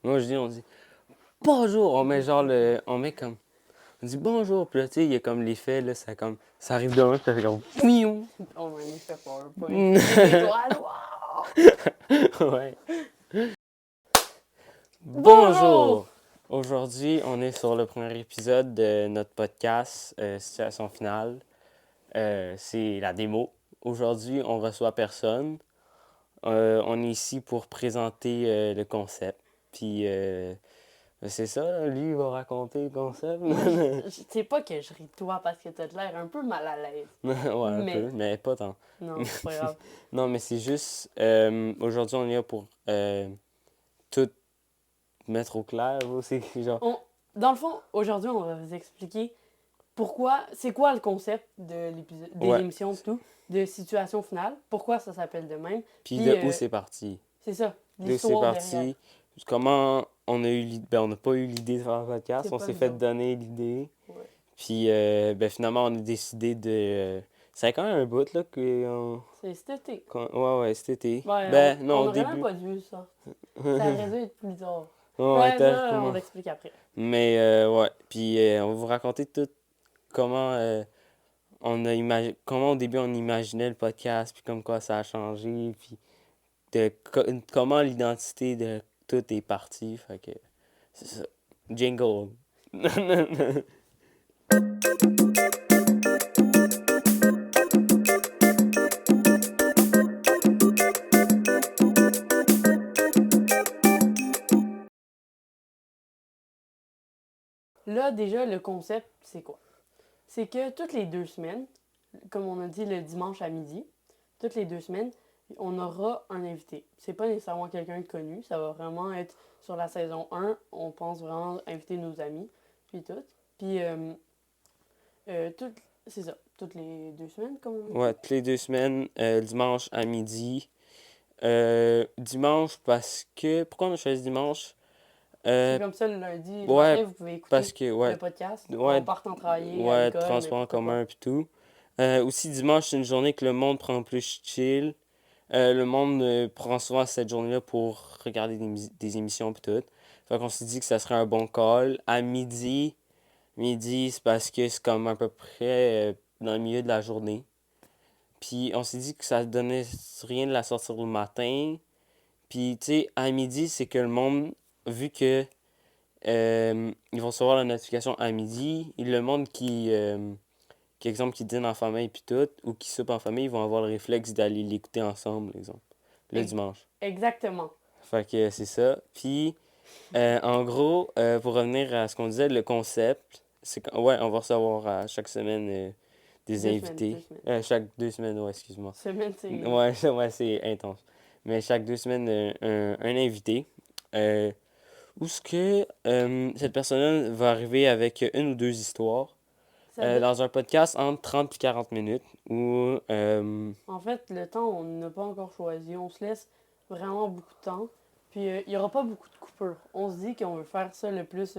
Moi, on dit bonjour. On met genre on met comme. On dit bonjour. Puis là, tu sais, il y a comme l'effet, là, ça comme. Ça arrive de loin, puis ça fait comme. Miou. On a un effet PowerPoint. Des étoiles, wow! Ouais. Bonjour! Bonjour. Aujourd'hui, on est sur le premier épisode de notre podcast Situation finale. C'est la démo. Aujourd'hui, on reçoit personne. On est ici pour présenter le concept. Puis c'est ça, là, lui, il va raconter le concept. Moi, c'est pas que je ris de toi parce que t'as l'air un peu mal à l'aise. Ouais, un Mais, peu, mais pas tant. non, c'est pas grave. Non, mais c'est juste, aujourd'hui, on est là pour tout mettre au clair aussi. Genre, Dans le fond, aujourd'hui, on va vous expliquer c'est quoi le concept des ouais. émissions de tout, de situation finale, pourquoi ça s'appelle de même, Puis puis de où c'est parti. c'est ça, De où c'est l'histoire derrière. parti. Comment on a eu l'idée. Ben, on n'a pas eu l'idée de faire un podcast. C'est On pas s'est nous fait autres. donner l'idée. Ouais. Puis, ben, finalement, on a décidé de. C'est quand même un bout, là, C'est cet été. Ouais, ouais, cet été. Ouais, Ben, non, on au aurait même début. pas dû ça. Ça aurait dû être plus tard. Ouais, Ouais, ça, on comment. l'explique après. Mais, ouais. Puis, on va vous raconter tout comment comment au début on imaginait le podcast, puis comme quoi ça a changé, puis comment l'identité de tout est parti. Fait que c'est ça. Jingle. Là, déjà, le concept, c'est quoi? C'est que toutes les 2 semaines, comme on a dit le dimanche à midi, toutes les 2 semaines, on aura un invité. C'est pas nécessairement quelqu'un de connu, ça va vraiment être sur la saison 1, on pense vraiment inviter nos amis, puis tout. Puis, tout, c'est ça, toutes les 2 semaines, comme on a dit. Ouais, toutes les 2 semaines, dimanche à midi. Dimanche parce que. Pourquoi on a choisi dimanche? C'est Euh, comme ça, le lundi, le ouais, matin, vous pouvez parce écouter que, le ouais, podcast en ouais, partant travailler, à ouais, l'école, transport en n'importe quoi. commun pis tout. Aussi, dimanche, c'est une journée que le monde prend plus chill. Le monde prend souvent cette journée-là pour regarder des émissions pis tout. Fait qu'on s'est dit que ça serait un bon call. À midi, c'est parce que c'est comme à peu près dans le milieu de la journée. Puis on s'est dit que ça donnait rien de la sortir le matin. Puis tu sais, à midi, c'est que le monde, vu que ils vont recevoir la notification à midi, et le monde exemple, qui dîne en famille puis tout, ou qui soupe en famille, ils vont avoir le réflexe d'aller l'écouter ensemble, exemple, le Ex- dimanche. Exactement. Fait que c'est ça. Puis, en gros, pour revenir à ce qu'on disait, le concept, c'est ouais, on va recevoir à chaque semaine des 2 semaines, invités. 2 semaines. Chaque 2 semaines, ouais, excuse-moi. Semaine, c'est... Ouais, ouais, c'est intense. Mais chaque 2 semaines, un invité. Euh, Où ce que cette personne va arriver avec une ou deux histoires Ça dé- dans un podcast entre 30 et 40 minutes où En fait, le temps, on n'a pas encore choisi. On se laisse vraiment beaucoup de temps. Puis, il n'y aura pas beaucoup de coupures. On se dit qu'on veut faire ça le plus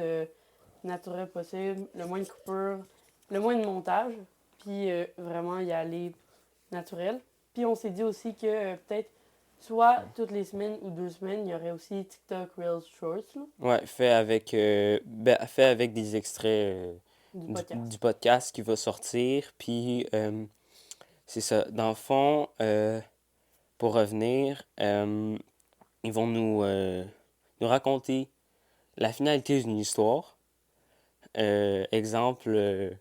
naturel possible, le moins de coupures, le moins de montage, puis vraiment y aller naturel. Puis, on s'est dit aussi que peut-être, soit toutes les semaines ou 2 semaines, il y aurait aussi TikTok Reels Shorts, là, ouais, fait avec des extraits du du podcast. podcast qui va sortir. Puis c'est ça. Dans le fond, pour revenir, ils vont nous raconter la finalité d'une histoire. Exemple,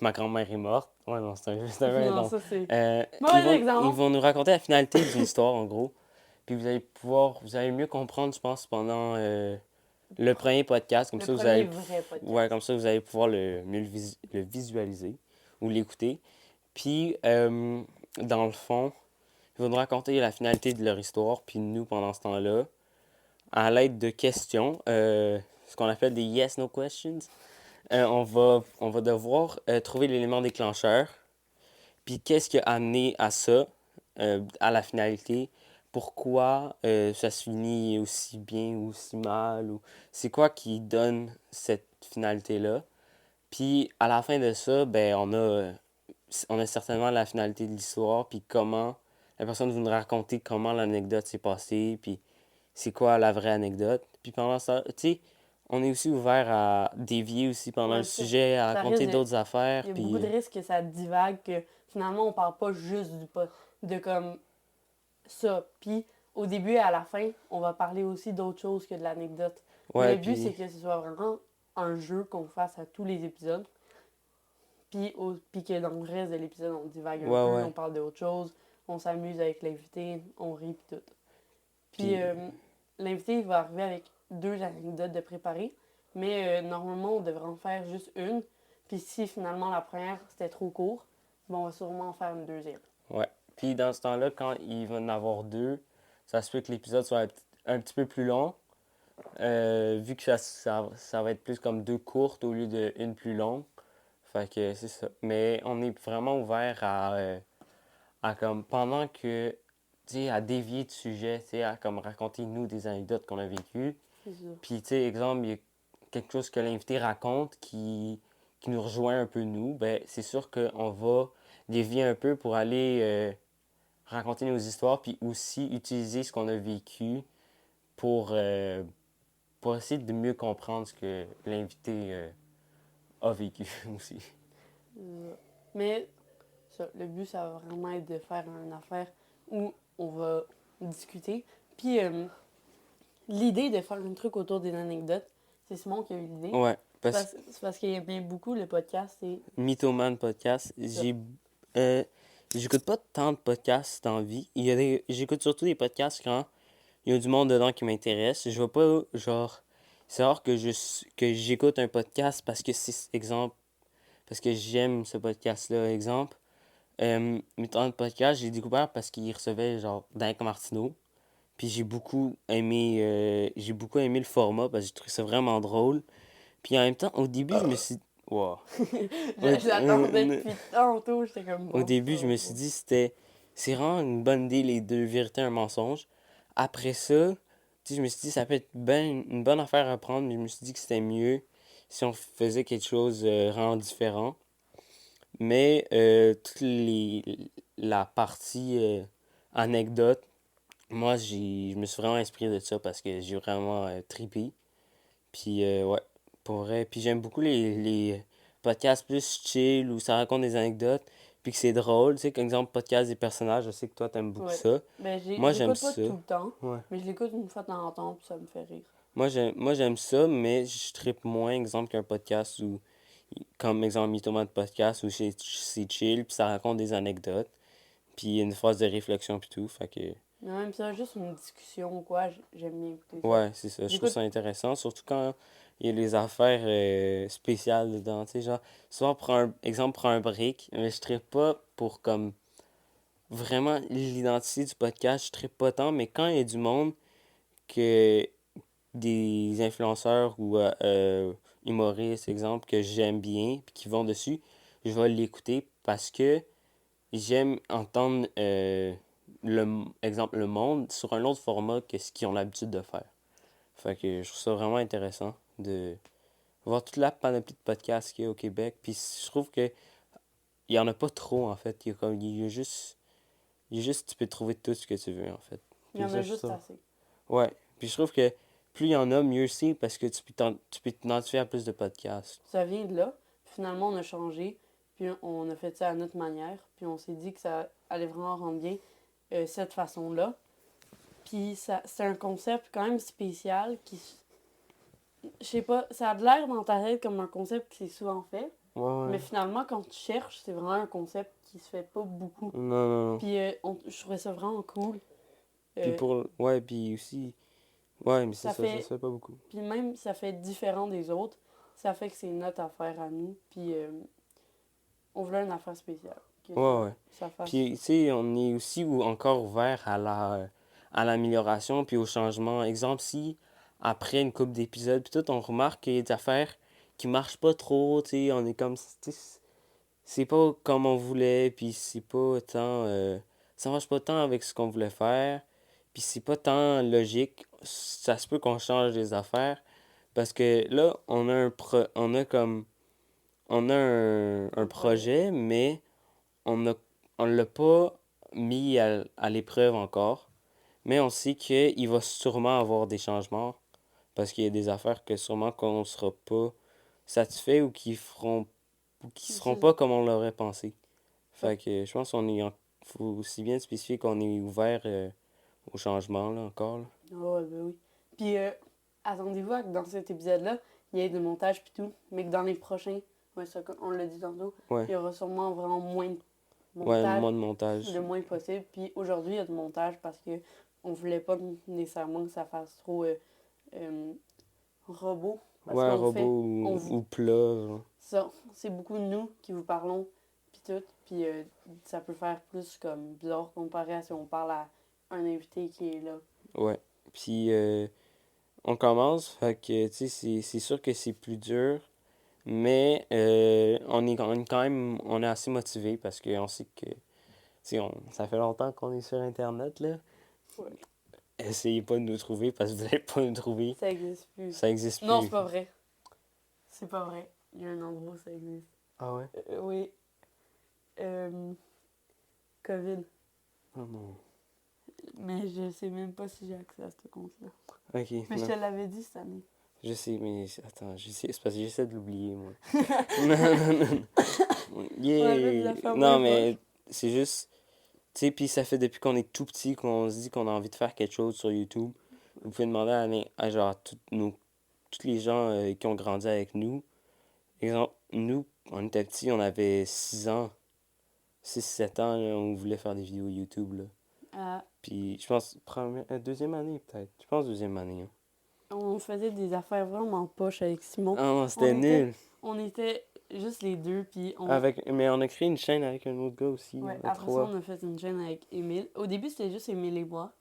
ma grand-mère est morte. Ouais, non, c'est un peu Non, intense. ça, c'est... Ils Mauvais ils exemple! vont nous raconter la finalité d'une histoire, en gros. Puis vous allez mieux comprendre, je pense, pendant le premier podcast. Comme Le ça, premier vrai ouais, podcast. comme ça, vous allez pouvoir le visualiser ou l'écouter. Puis, dans le fond, ils vont nous raconter la finalité de leur histoire. Puis nous, pendant ce temps-là, à l'aide de questions, ce qu'on appelle des yes-no questions, on va devoir trouver l'élément déclencheur. Puis qu'est-ce qui a amené à ça, à la finalité? Pourquoi ça se finit aussi bien ou aussi mal? Ou c'est quoi qui donne cette finalité-là? Puis à la fin de ça, ben on a certainement la finalité de l'histoire, puis comment la personne va nous raconter comment l'anecdote s'est passée, puis c'est quoi la vraie anecdote. Puis pendant ça, tu sais, on est aussi ouvert à dévier aussi pendant le Ouais, ça, sujet, à ça risque raconter de. d'autres affaires. Il y a beaucoup Puis de risques que ça divague, que finalement on parle pas juste de comme ça. Puis au début et à la fin, on va parler aussi d'autres choses que de l'anecdote. Mais ouais, le but, puis c'est que ce soit vraiment un jeu qu'on fasse à tous les épisodes. Puis que dans le reste de l'épisode, on divague un ouais, peu, ouais. on parle d'autres choses, on s'amuse avec l'invité, on rit, puis tout. Puis Puis l'invité, il va arriver avec 2 anecdotes de préparer. Mais normalement, on devrait en faire juste une. Puis si finalement la première, c'était trop court, bon, on va sûrement en faire une deuxième. ouais. Puis dans ce temps-là, quand il va en avoir deux, ça se peut que l'épisode soit un petit peu plus long. Vu que ça va être plus comme deux courtes au lieu d'une plus longue. Fait que c'est ça. Mais on est vraiment ouvert à comme pendant que tu sais, à dévier de sujet, tu sais, à comme raconter nous des anecdotes qu'on a vécues. C'est ça. Puis tu sais, exemple, il y a quelque chose que l'invité raconte qui nous rejoint un peu nous, ben c'est sûr qu'on va dévier un peu pour aller raconter nos histoires, puis aussi utiliser ce qu'on a vécu pour, euh, pour essayer de mieux comprendre ce que l'invité a vécu aussi. Mais ça, le but, ça va vraiment être de faire une affaire où on va discuter. Puis l'idée de faire un truc autour des anecdotes, c'est Simon qui a eu l'idée. Ouais, parce C'est parce qu'il aime bien beaucoup le podcast et que Mythoman Podcast, ça. euh, j'écoute pas tant de podcasts dans la vie. J'écoute surtout des podcasts quand il y a du monde dedans qui m'intéresse. Je vais pas, genre, c'est rare que j'écoute un podcast parce que c'est, exemple, parce que j'aime ce podcast-là, exemple. Mythoman Podcast, j'ai découvert parce qu'il recevait, genre, Dank Martineau. Puis j'ai beaucoup aimé le format parce que j'ai trouvé ça vraiment drôle. Puis en même temps, au début, je me suis... Wow. Je l'attendais depuis tantôt, j'étais comme Au bon, ça début, je va me pas. suis dit, c'est vraiment une bonne idée, les deux vérités, un mensonge. Après ça, tu sais, je me suis dit, ça peut être une bonne affaire à prendre, mais je me suis dit que c'était mieux si on faisait quelque chose vraiment différent. Mais la partie anecdote, moi, je me suis vraiment inspiré de ça parce que j'ai vraiment trippé. Puis, ouais, pour vrai. Puis, j'aime beaucoup les podcasts plus chill où ça raconte des anecdotes. Puis que c'est drôle. Tu sais, comme exemple, podcast des personnages. Je sais que toi, t'aimes beaucoup Ouais. ça. Ben, Moi, je j'aime l'écoute pas ça. tout le temps, Ouais. mais je l'écoute une fois de temps en temps, puis ça me fait rire. Moi, j'aime ça, mais je trippe moins, exemple, qu'un podcast où, comme exemple, Mythoman de podcast où c'est chill. Puis ça raconte des anecdotes. Puis une phase de réflexion, puis tout. Fait que, Mais même ça, juste une discussion ou quoi, j'aime bien écouter ça. ouais, c'est ça. Je trouve J'écoute. ça intéressant. Surtout quand il y a les affaires spéciales dedans. Tu sais, genre, souvent, prends un break, mais je ne pas pour comme vraiment l'identité du podcast. Je ne pas tant, mais quand il y a du monde que des influenceurs ou humoristes, exemple, que j'aime bien, puis qui vont dessus, je vais l'écouter parce que j'aime entendre, exemple, le monde sur un autre format que ce qu'ils ont l'habitude de faire. Fait que je trouve ça vraiment intéressant de voir toute la panoplie de podcasts qu'il y a au Québec. Puis je trouve que il y en a pas trop en fait. Il y a juste tu peux trouver tout ce que tu veux en fait. Il y Puis en ça, a je trouve juste ça. assez. Ouais. Puis je trouve que plus il y en a, mieux c'est parce que tu peux t'identifier à plus de podcasts. Ça vient de là. Finalement, on a changé, puis on a fait ça à notre manière, puis on s'est dit que ça allait vraiment rendre bien cette façon-là. Puis c'est un concept quand même spécial qui, je sais pas, ça a de l'air dans ta tête comme un concept qui s'est souvent fait, Ouais, ouais. mais finalement, quand tu cherches, c'est vraiment un concept qui se fait pas beaucoup. Non, non, non. Puis je trouvais ça vraiment cool. Puis Euh, pour. Ouais, puis aussi. Ouais, mais c'est ça ça se fait, fait pas beaucoup. puis même, ça fait différent des autres. Ça fait que c'est notre affaire à nous. Puis on voulait une affaire spéciale. Que Ouais, ouais. ça fasse. Puis, tu sais, on est aussi encore ouvert à l'amélioration puis au changement. Exemple, si après une couple d'épisodes, puis tout, on remarque qu'il y a des affaires qui marchent pas trop, tu sais, on est comme, tu sais, c'est pas comme on voulait, puis c'est pas tant, ça marche pas tant avec ce qu'on voulait faire, puis c'est pas tant logique. Ça se peut qu'on change des affaires, parce que là, on a un Un projet. projet, mais on a, on l'a pas mis à l'épreuve encore. Mais on sait qu'il va sûrement avoir des changements parce qu'il y a des affaires que sûrement qu'on sera pas satisfait ou qui seront C'est pas comme on l'aurait pensé. ça. Fait que je pense faut aussi bien spécifier qu'on est ouvert au changement là encore là. Ah ouais, ben oui. Puis attendez-vous à que dans cet épisode-là, il y ait du montage puis tout, mais que dans les prochains, ouais, ça, on l'a dit tantôt, Ouais. il y aura sûrement vraiment moins de Ouais, montage, moins de montage. le moins possible. Puis aujourd'hui, il y a du montage parce que on voulait pas nécessairement que ça fasse trop euh, robot. Parce Ouais, un qu'on fait, robot on, v- ou plat, genre. ça, c'est beaucoup de nous qui vous parlons, puis tout. Puis ça peut faire plus comme bizarre comparé à si on parle à un invité qui est là. Ouais. Puis on commence, fait que tu sais, c'est sûr que c'est plus dur, mais on est assez motivé parce qu'on sait que, tu sais, ça fait longtemps qu'on est sur Internet, là. Ouais. Essayez pas de nous trouver parce que vous allez pas nous trouver. Ça existe plus. Ça existe Non, c'est plus. pas vrai. C'est pas vrai. Il y a un endroit où ça existe. Ah ouais? Oui. Euh, COVID. Oh non. Mais je sais même pas si j'ai accès à ce compte-là. Ok, Mais je non. te l'avais dit cette année. Je sais, mais attends, c'est parce que j'essaie de l'oublier, moi. Non, non, non. On a fait des Yeah! affaires Non, bien mais poches. c'est juste. Tu sais, puis ça fait depuis qu'on est tout petit qu'on se dit qu'on a envie de faire quelque chose sur YouTube. Vous pouvez demander à genre tous les gens qui ont grandi avec nous. Exemple, nous, on était petits, on avait 6 ans, 6 7 ans, là, on voulait faire des vidéos YouTube, là. Puis je pense, deuxième année peut-être. Je pense deuxième année. Hein. On faisait des affaires vraiment poches avec Simon. Ah non, On c'était était, nul. on était juste les deux, puis Mais on a créé une chaîne avec un autre gars aussi, ouais, à après ça, trois. on a fait une chaîne avec Émile. Au début, c'était juste Émile et moi,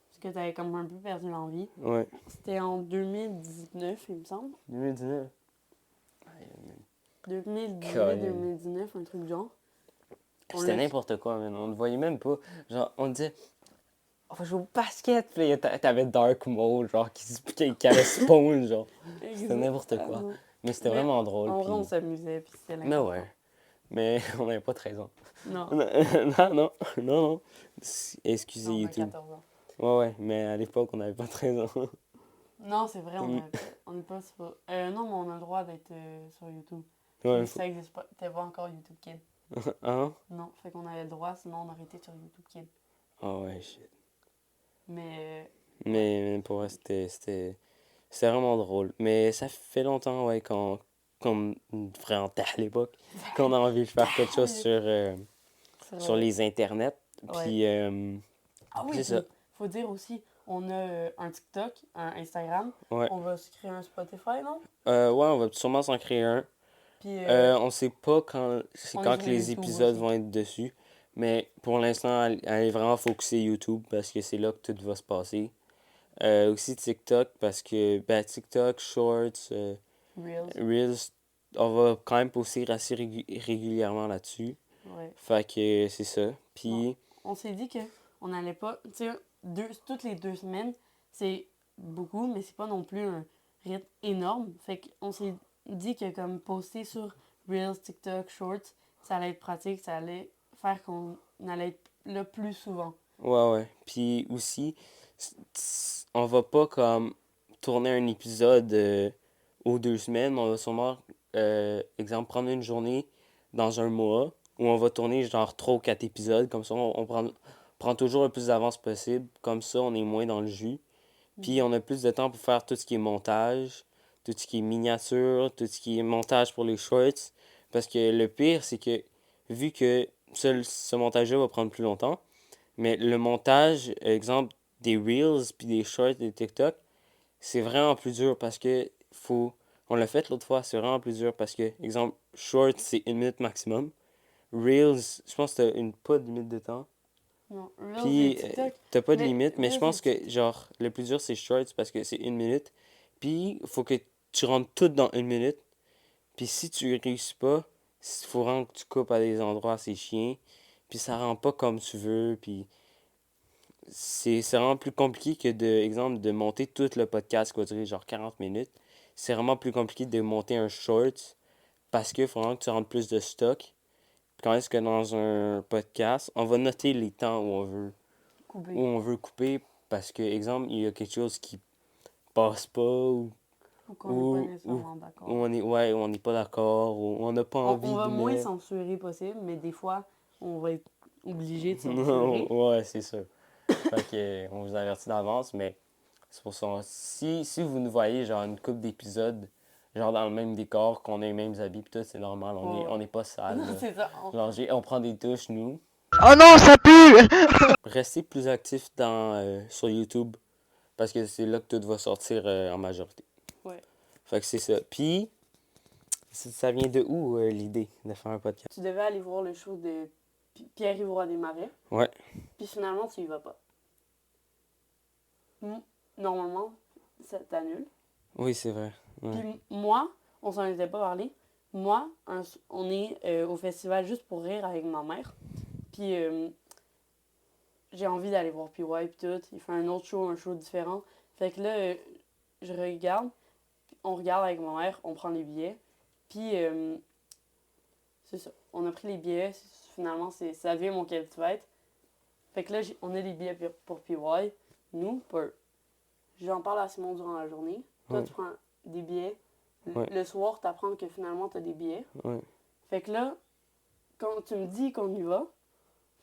parce que t'avais comme un peu perdu l'envie. Ouais. C'était en 2019, il me semble. 2019. Colin. 2018-2019, un truc du genre. On C'était l'a... n'importe quoi, man. On le voyait même pas. Genre, on disait, on va jouer au basket. Puis là, t'avais Dark Mode, genre, qui avait spawn, genre. C'était n'importe quoi. Exactement. Mais c'était Mais vraiment drôle, en vrai, on puis... s'amusait, puis c'était Mais l'important. ouais. Mais on n'avait pas 13 ans. Non, Non, non, non, non. Non. Excusez on a YouTube. 14 ans. Ouais, ouais, mais à l'époque, on n'avait pas 13 ans. Non, c'est vrai, Mm. on n'est pas sur... non, mais on a le droit d'être sur YouTube. Ouais, Puis ça existe pas. T'es pas encore YouTube Kid. Hein? Non, fait qu'on avait le droit, sinon on aurait été sur YouTube Kid. Ah ouais, shit. Mais, ouais. Mais pour vrai, c'était vraiment drôle. Mais ça fait longtemps, ouais, qu'on vraiment à l'époque, qu'on a envie de faire quelque chose sur Euh, les internets. ouais. Puis, Ah oui, c'est ça. puis faut dire aussi, on a un TikTok, un Instagram. Ouais. On va se créer un Spotify, non? Ouais, on va sûrement s'en créer un. Puis On sait pas quand c'est on est quand sur que les YouTube épisodes aussi. vont être dessus. Mais pour l'instant, elle est vraiment focusée YouTube parce que c'est là que tout va se passer. Aussi TikTok parce que ben, TikTok, Shorts, Reels. Reels, on va quand même poster assez régulièrement là-dessus. Ouais. Fait que c'est ça. Bon, Puis, on s'est dit que on n'allait pas. Tu sais, toutes les 2 semaines, c'est beaucoup, mais c'est pas non plus un rythme énorme. Fait qu'on s'est dit que comme poster sur Reels, TikTok, Shorts, ça allait être pratique, ça allait faire qu'on allait être là plus souvent. ouais. Puis aussi, on va pas comme tourner un épisode aux 2 semaines. On va sûrement, exemple, prendre une journée dans un mois où on va tourner genre 3 ou 4 épisodes. Comme ça, on prend toujours le plus d'avance possible. Comme ça, on est moins dans le jus. Puis on a plus de temps pour faire tout ce qui est montage, tout ce qui est miniature, tout ce qui est montage pour les shorts. Parce que le pire, c'est que vu que ce montage-là va prendre plus longtemps, mais le montage, exemple, des Reels puis des shorts des TikTok, c'est vraiment plus dur parce que faut. On l'a fait l'autre fois, c'est vraiment plus dur parce que, exemple, short, c'est 1 minute maximum. Reels, je pense que t'as pas de limite de temps. Non, Reels et Puis, TikTok. t'as pas de Mais limite, mais je Reels et pense que, TikTok. genre, le plus dur, c'est shorts parce que c'est 1 minute. Puis, faut que tu rentres tout dans 1 minute. Puis, si tu réussis pas, il faut vraiment que tu coupes à des endroits assez chiants. Puis, ça rend pas comme tu veux. Puis, c'est vraiment plus compliqué que, exemple, de monter tout le podcast qui va durer genre 40 minutes. C'est vraiment plus compliqué de monter un short parce qu'il faut vraiment que tu rentres plus de stock. Puis quand est-ce que dans un podcast, on va noter les temps où on veut Coupé. couper parce que, exemple, il y a quelque chose qui passe pas ou Ou qu'on n'est ou, pas nécessairement d'accord. où on n'est pas d'accord, ou on n'a pas envie On va de moins mettre. censurer possible, mais des fois, on va être obligé de Non, censurer. ouais, c'est ça. Fait que, on vous avertit d'avance, mais c'est pour ça. Si vous nous voyez, genre, une couple d'épisodes, genre dans le même décor, qu'on a les mêmes habits, pis tout, c'est normal, Ouais. on n'est pas sale, Non, là. c'est ça. Genre, on prend des douches, nous. Oh non, ça pue! Restez plus actifs sur YouTube, parce que c'est là que tout va sortir en majorité. Ouais. Fait que c'est ça. Puis, ça vient de où, l'idée de faire un podcast? Tu devais aller voir le show de Pierre-Yves Roy Desmarais. Ouais. Puis finalement, tu y vas pas. Normalement, ça t'annule. Oui, c'est vrai. Ouais. Puis moi, on s'en était pas parlé. Moi, on est au festival Juste pour rire avec ma mère. Puis j'ai envie d'aller voir PY puis tout. Il fait un show différent. Fait que là, je regarde. On regarde avec ma mère, on prend les billets. Puis c'est ça. On a pris les billets. Finalement, ça devient mon cadeau de fête. Fait que là, on a des billets pour PY. Nous, peu. J'en parle à Simon durant la journée. Toi, Ouais. tu prends des billets. Ouais. Le soir, tu apprends que finalement, tu as des billets. Ouais. Fait que là, quand tu me dis qu'on y va,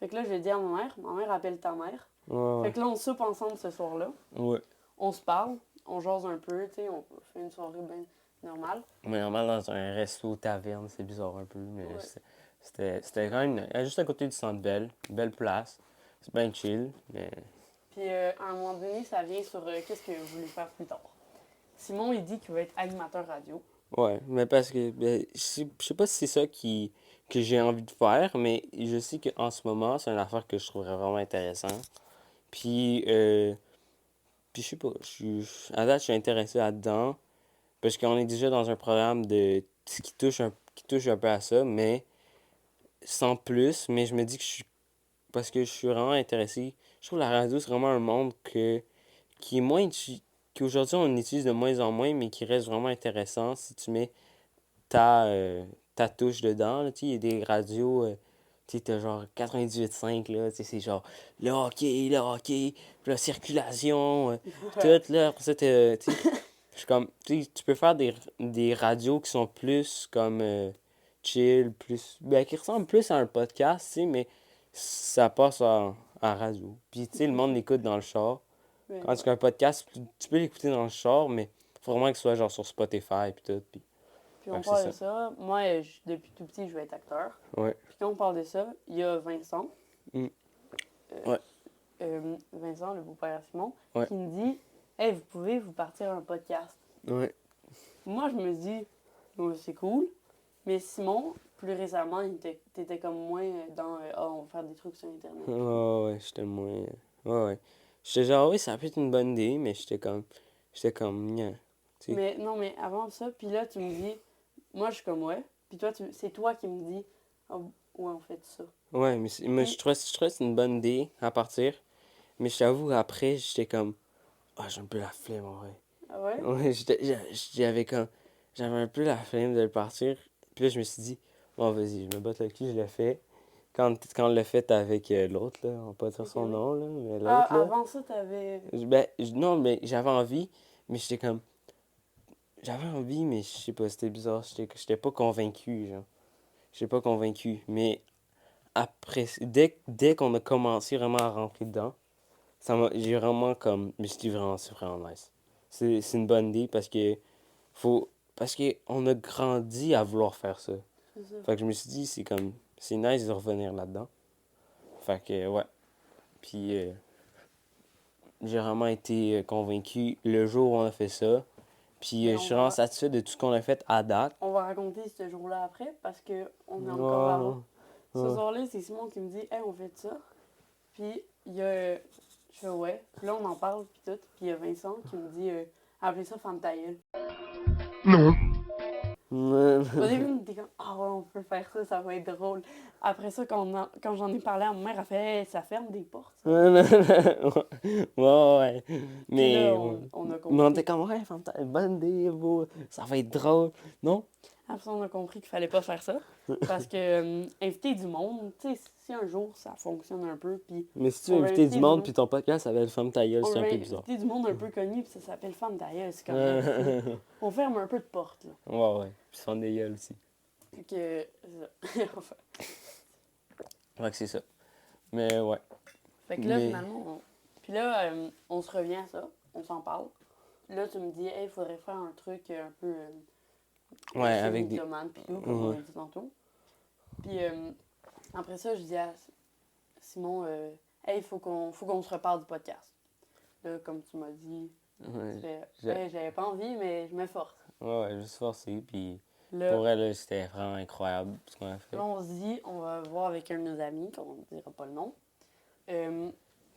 fait que là, je dis à ma mère appelle ta mère. Ouais. Fait que là, on soupe ensemble ce soir-là. Ouais. On se parle, on jase un peu, tu sais, on fait une soirée bien normale. Mais normal, dans un resto taverne, c'est bizarre un peu, mais Ouais. c'était quand même juste à côté du Centre Bell, belle place. C'est bien chill, mais Puis à un moment donné, ça vient sur qu'est-ce que je voulais faire plus tard. Simon, il dit qu'il va être animateur radio. ouais, mais parce que je sais pas si c'est ça que j'ai envie de faire, mais je sais qu'en ce moment, c'est une affaire que je trouverais vraiment intéressante. Puis, puis je sais pas, à date, je suis intéressé là-dedans, parce qu'on est déjà dans un programme qui touche un peu à ça, mais sans plus, mais je me dis parce que je suis vraiment intéressé. Je trouve que la radio, c'est vraiment un monde qui est qu'aujourd'hui on utilise de moins en moins, mais qui reste vraiment intéressant si tu mets ta touche dedans. Là, tu sais, il y a des radios, tu sais, t'as genre 98.5, là, tu sais, c'est genre le hockey, puis la circulation, tout, là, après ça, tu sais, je suis comme, tu peux faire des radios qui sont plus comme chill, qui ressemblent plus à un podcast, tu sais, mais ça passe en radio. Puis, tu sais, le monde l'écoute dans le char. Mais, Tandis qu'un podcast, tu peux l'écouter dans le char, mais faut vraiment qu'il soit genre sur Spotify puis tout. Puis Fait on que c'est parle de ça. ça. Moi, depuis tout petit, je veux être acteur. Ouais. Puis quand on parle de ça, il y a Vincent. Mm. Euh, Ouais. Vincent, le beau-père à Simon, Ouais. qui me dit Hey, vous pouvez vous partir un podcast. Ouais. Moi, je me dis oh, c'est cool. Mais Simon, plus récemment, t'étais comme moi dans on va faire des trucs sur Internet. Ouais, j'étais moins. Ouais, ouais. J'étais genre, oui, ça peut être une bonne idée, mais Nya. Tu sais. Mais non, mais avant ça, puis là, tu me dis Moi, je suis comme ouais. Puis toi, c'est toi qui me dis Ah, ouais, on fait ça. Ouais, mais moi, Puis- je trouvais que c'est une bonne idée à partir. Mais je t'avoue, après, j'étais comme, ah, j'ai un peu la flemme, en vrai. Ah ouais? Ouais, j'avais un peu la flemme de le partir. Puis là, je me suis dit, bon, vas-y, je me botte le cul, je le fais. Quand on l'a fait avec l'autre, là, on va pas dire son Ok, oui. nom, là, mais Ah, l'autre, là. avant ça, t'avais. Non, mais j'avais envie, mais j'avais envie, mais je sais pas, c'était bizarre. J'étais pas convaincu, genre. J'étais pas convaincu. Mais après, dès qu'on a commencé vraiment à rentrer dedans, j'ai vraiment comme, je me suis dit vraiment, c'est vraiment nice. C'est une bonne idée parce que on a grandi à vouloir faire ça. C'est ça. Fait que je me suis dit, c'est nice de revenir là-dedans. Fait que, ouais. Puis, j'ai vraiment été convaincu le jour où on a fait ça. Puis, Mais je suis vraiment satisfait de tout ce qu'on a fait à date. On va raconter ce jour-là après parce qu'on est encore Ouais, avant. Ce ouais. soir-là, c'est Simon qui me dit Hey, on fait ça. Puis il y a. Je fais ouais. Puis là, on en parle, puis tout. Puis il y a Vincent qui me dit Appelez ça femme ta gueule. Non. Au début, on était comme ah ouais, on peut faire ça, ça va être drôle. Après ça, quand j'en ai parlé à ma mère, elle fait, hey, ça ferme des portes. Ça. Ouais. Puis Mais, là, ouais. on a Mais on était compris. comme, ouais, ferme ta bonne idée, bro. Ça va être drôle. Non? Après ça, on a compris qu'il fallait pas faire ça. Parce que inviter du monde, tu sais, si un jour ça fonctionne un peu, puis Mais si tu veux on va inviter du inviter monde, puis ton podcast s'appelle Ferme ta gueule, on c'est un va peu bizarre. inviter du monde un peu connu, puis ça s'appelle Femme d'ailleurs, c'est comme inviter. On ferme un peu de porte, là. Ouais. Puis se ferme des gueules aussi. Fait que, c'est ça. Enfin, Ouais, que c'est ça. Mais, ouais. fait que là, Mais- finalement, puis là, on se revient à ça, on s'en parle. Là, tu me dis, hey, il faudrait faire un truc un peu Ouais, avec des. mythomane, puis tout, comme on Ouais. a dit tantôt. Puis après ça, je dis à Simon, hey, faut qu'on se reparle du podcast. Là, comme tu m'as dit, Ouais, tu fais, j'ai- hey, j'avais pas envie, mais je m'efforce. ouais, juste forcé. Puis Là, pour elle, là, c'était vraiment incroyable ce qu'on a fait. là, on se dit, on va voir avec un de nos amis, qu'on ne dira pas le nom.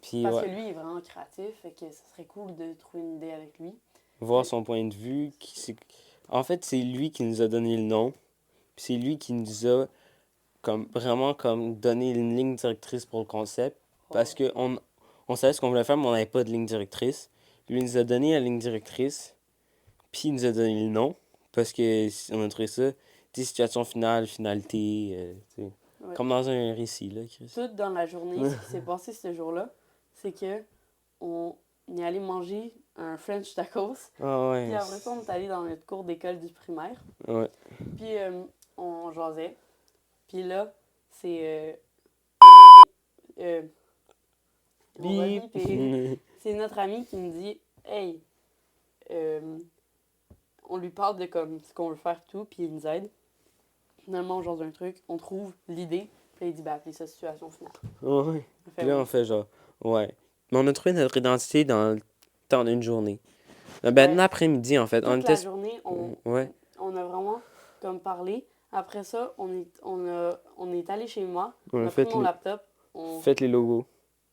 Puis, Parce ouais, que lui, il est vraiment créatif, fait que ça serait cool de trouver une idée avec lui. voir son point de vue. En fait, c'est lui qui nous a donné le nom. Puis c'est lui qui nous a comme vraiment comme donné une ligne directrice pour le concept. Parce que on savait ce qu'on voulait faire, mais on n'avait pas de ligne directrice. Lui il nous a donné la ligne directrice, puis il nous a donné le nom. Parce que on a trouvé ça, tu sais, situation finale, finalité, tu sais. Ouais. Comme dans un récit, là, Chris. Tout dans la journée, ce qui s'est passé ce jour-là, c'est que on est allé manger un French tacos. Ah ouais. Puis après ça, on est allé dans notre cours d'école du primaire. Ouais. Puis on jasait. Puis là, c'est... on va Bip. biper. C'est notre ami qui me dit, hey, on lui parle de comme ce qu'on veut faire tout, puis il nous aide. Finalement, on jase un truc, on trouve l'idée, puis il dit, bah, appelez ça situation finale. Ouais. On fait, Puis là, ouais. on fait genre, ouais. Mais on a trouvé notre identité dans le temps d'une journée. Ben, Ouais. un après-midi, en fait. On Toute la était. journée, Ouais. on a vraiment comme parlé. Après ça, on est allé chez moi, On on a a pris fait mon le- laptop, on Faites les logos.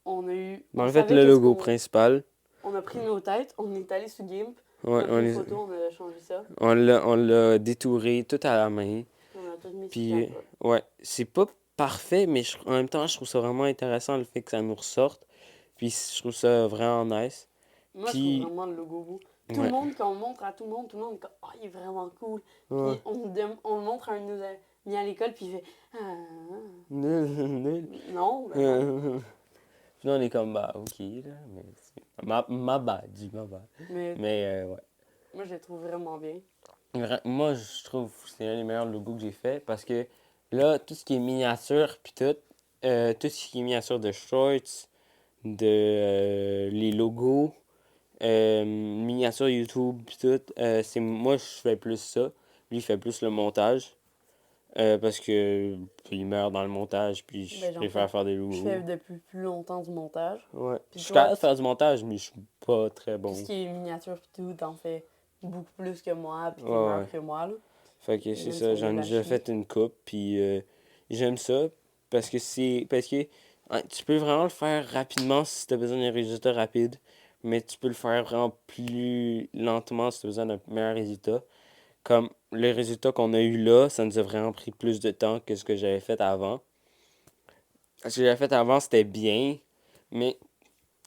a eu... On a on fait savait le qu'est-ce logo qu'on- principal. On a pris nos têtes, on est allé sur Gimp, on Ouais, a pris une photo, on a changé ça, on l'a détouré tout à la main. on a tout mis sur Puis, Canva. ouais, c'est pas parfait, mais en même temps, je trouve ça vraiment intéressant le fait que ça nous ressorte. Puis, je trouve ça vraiment nice. Moi, je Puis, trouve vraiment le logo beau. Tout ouais. le monde, quand on montre à tout le monde est comme, oh, il est vraiment cool. Ouais. Puis on le montre à un de nos amis à l'école, puis il fait, ah, Nul. non, ben non. Puis là, on est comme, bah, ok, là, mais ma bad, dis ma bad. Mais Mais, ouais. moi, je les trouve vraiment bien. Moi, je trouve que c'est un des meilleurs logos que j'ai fait parce que là, tout ce qui est miniature, puis tout ce qui est miniature de shorts, de les logos, miniature YouTube, puis tout, c'est moi, je fais plus ça. Lui, il fait plus le montage parce que il meurt dans le montage, puis je Ben, j'en préfère fais- faire des Je logos. fais depuis plus longtemps du montage. Ouais. Puis Je suis toi, capable de faire du montage, mais je suis pas très bon. tout ce qui est miniature pis tout, t'en fais beaucoup plus que moi, pis t'es Ouais, meilleur ouais. que moi, là. Fait que c'est Même ça, si on j'en ai est déjà lâché. fait une coupe, puis j'aime ça parce que tu peux vraiment le faire rapidement si tu as besoin d'un résultat rapide, mais tu peux le faire vraiment plus lentement si tu as besoin d'un meilleur résultat. Comme le résultat qu'on a eu là, ça nous a vraiment pris plus de temps que ce que j'avais fait avant. Ce que j'avais fait avant, c'était bien, mais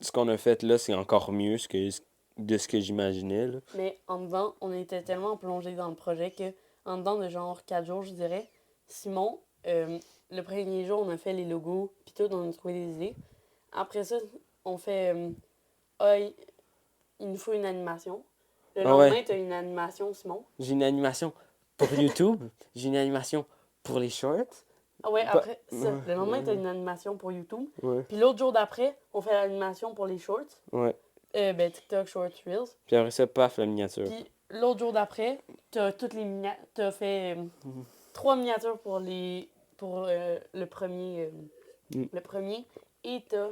ce qu'on a fait là, c'est encore mieux de ce que j'imaginais, là. Mais en dedans, on était tellement plongé dans le projet que, en dedans de genre 4 jours, je dirais, Simon, le premier jour, on a fait les logos, puis tout, on a trouvé des idées. Après ça, on fait, ah, il nous faut une animation. Le Ah ouais. lendemain, t'as une animation, Simon. J'ai une animation pour YouTube, j'ai une animation pour les shorts. Ah ouais, Bah, après ça, ouais, le lendemain, t'as ouais. une animation pour YouTube. Ouais, Puis l'autre jour d'après, on fait l'animation pour les shorts. ouais. Ben, TikTok, Shorts, Reels. Puis après ça, paf, la miniature. Puis l'autre jour d'après, t'as toutes les t'as fait 3 miniatures pour le premier le premier et t'as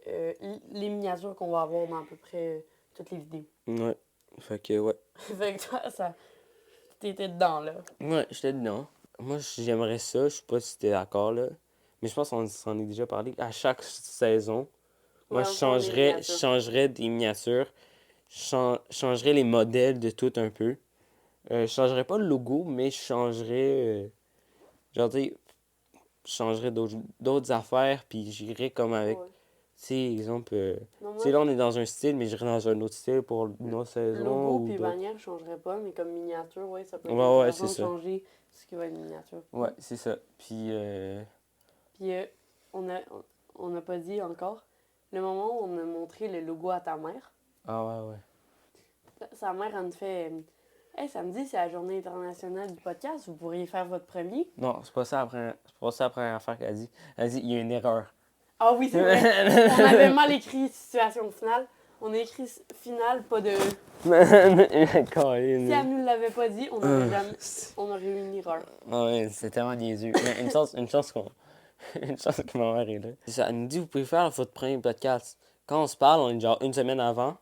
les miniatures qu'on va avoir dans à peu près toutes les vidéos. Ouais. Fait que, ouais. Fait que toi, ça t'étais dedans là. Ouais, j'étais dedans. Moi, j'aimerais ça. Je sais pas si t'es d'accord, là. Mais je pense qu'on s'en est déjà parlé. À chaque saison, moi, Ouais, je on change les changerais, je miniatures. changerais des miniatures. Changerais les modèles de tout un peu. Je changerais pas le logo, mais je changerais genre, tu sais, je changerais d'autres affaires, puis j'irais comme avec, Ouais. tu sais, exemple, Non, tu moi, sais, là, on est dans un style, mais j'irais dans un autre style pour une autre saison logo ou puis d'autres. bannière, je changerais pas, mais comme miniature, ouais, ça peut être Ouais, intéressant c'est de ça. changer ce qui va être miniature. Ouais, c'est ça. Puis, Puis, on n'a pas dit encore, le moment où on a montré le logo à ta mère, ah ouais. sa mère, elle me fait Hey, samedi, c'est la journée internationale du podcast, vous pourriez faire votre premier. Non, c'est pas ça la première affaire qu'elle a dit. Elle a dit, il y a une erreur. Ah oui, c'est vrai. On avait mal écrit situation finale. On a écrit finale, pas de. Si elle nous l'avait pas dit, on aurait eu une erreur. Ah ouais, c'est tellement niaiseux. Mais une chance une chance que ma mère est là. C'est ça, elle nous dit, vous pouvez faire votre premier podcast. Quand on se parle, on est genre une semaine avant.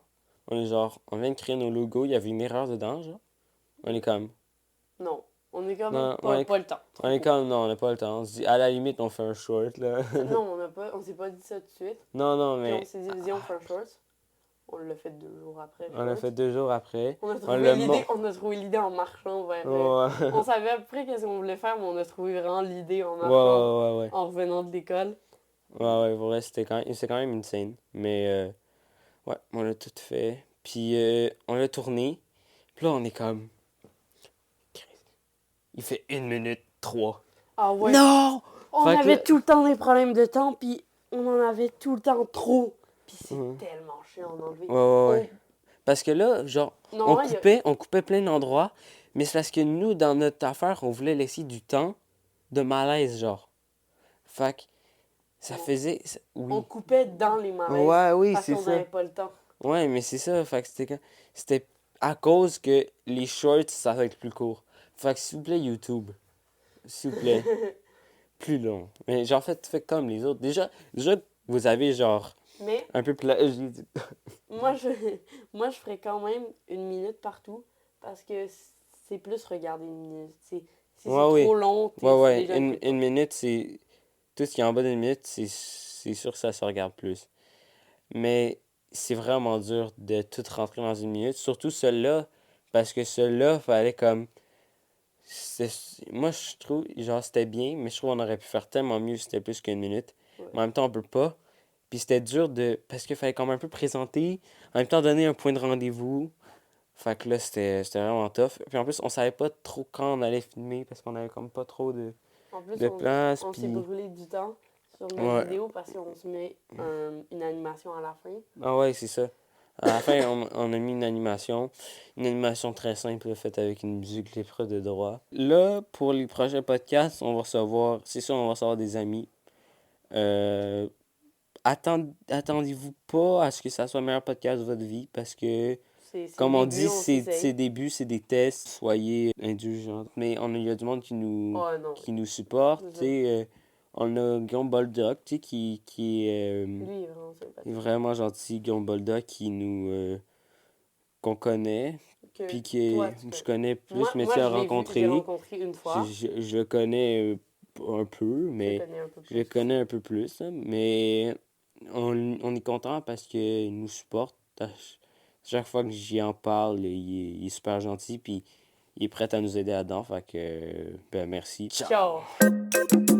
On est genre, on vient de créer nos logos, il y avait une erreur dedans, genre. On est comme, Non, on est comme non, pas le temps. on est comme, non, on n'a pas le temps. On se dit, à la limite, on fait un short, là. Non, on s'est pas dit ça tout de suite. Non, Puis mais on s'est dit, viens, on fait un short. On l'a fait 2 jours après. on l'a fait 2 jours après. On a l'a trouvé l'idée en marchant vers. Ouais. On savait à peu près qu'est-ce qu'on voulait faire, mais on a trouvé vraiment l'idée en Ouais, marchant, ouais. en revenant de l'école. Ouais, pour vrai, c'était quand même une scène. Mais, ouais, on l'a tout fait. Puis, on l'a tourné. Puis là, on est comme, il fait 1 minute 3. Ah ouais. Non! On Fait que avait là- tout le temps des problèmes de temps, puis on en avait tout le temps trop. Puis c'est Mhm. tellement chiant d'enlever. Ouais. Parce que là, genre, Non, on coupait plein d'endroits, mais c'est parce que nous, dans notre affaire, on voulait laisser du temps de malaise, genre. Fait que ça Non. faisait... on Oui. coupait dans les malaises. Ouais, oui, parce c'est qu'on ça. n'avait pas le temps. Ouais, mais c'est ça. Fait que c'était à cause que les shorts, ça va être plus court. Fait que s'il vous plaît, YouTube. S'il vous plaît. Plus long. Mais genre, faites comme les autres. Déjà, vous avez genre Mais un peu plagié. moi je, moi, je ferais quand même 1 minute partout, parce que c'est plus regarder 1 minute. Si c'est Ouais, trop long, Ouais. déjà écoute pas. Une minute, c'est. Tout ce qui est en bas d'une minute, c'est sûr que ça se regarde plus. Mais c'est vraiment dur de tout rentrer dans 1 minute. Surtout celui-là. Parce que celui-là, fallait comme. Moi, je trouve, genre, c'était bien, mais je trouve qu'on aurait pu faire tellement mieux si c'était plus qu'1 minute. Ouais. Mais en même temps, on peut pas. Puis c'était dur de. Parce qu'il fallait comme un peu présenter, en même temps donner un point de rendez-vous. Fait que là, c'était vraiment tough. Puis en plus, on savait pas trop quand on allait filmer parce qu'on avait comme pas trop En plus, de place. on s'est Puis. brûlé du temps sur notre Ouais. vidéo parce qu'on se met une animation à la fin. Ah ouais, c'est ça. À la fin, on a mis une animation. Une animation très simple, faite avec une musique libre de droit. Là, pour les prochains podcasts, on va recevoir. C'est sûr, on va recevoir des amis. Euh, attendez-vous pas à ce que ça soit le meilleur podcast de votre vie parce que, C'est comme le on début, dit, on c'est s'essaye. débuts, c'est des tests. Soyez indulgents. Mais il y a du monde Oh non, qui nous supporte. c'est ça. Tu sais, on a Guillaume Boldoc, tu sais, qui est Lui, il est vraiment sympathique. vraiment gentil. Guillaume Boldoc qu'on connaît. Que Puis qui toi, est, tu je connais. connais plus, Moi, mais moi tu as je l'ai vu, rencontré. j'ai rencontré une fois. Je le connais un peu, Je mais connais un peu je le plus. connais un peu plus. Hein, mais on est content parce qu'il nous supporte. Chaque fois que j'y en parle, il est super gentil. Puis il est prêt à nous aider là-dedans. Fait que, ben merci. Ciao! Ciao!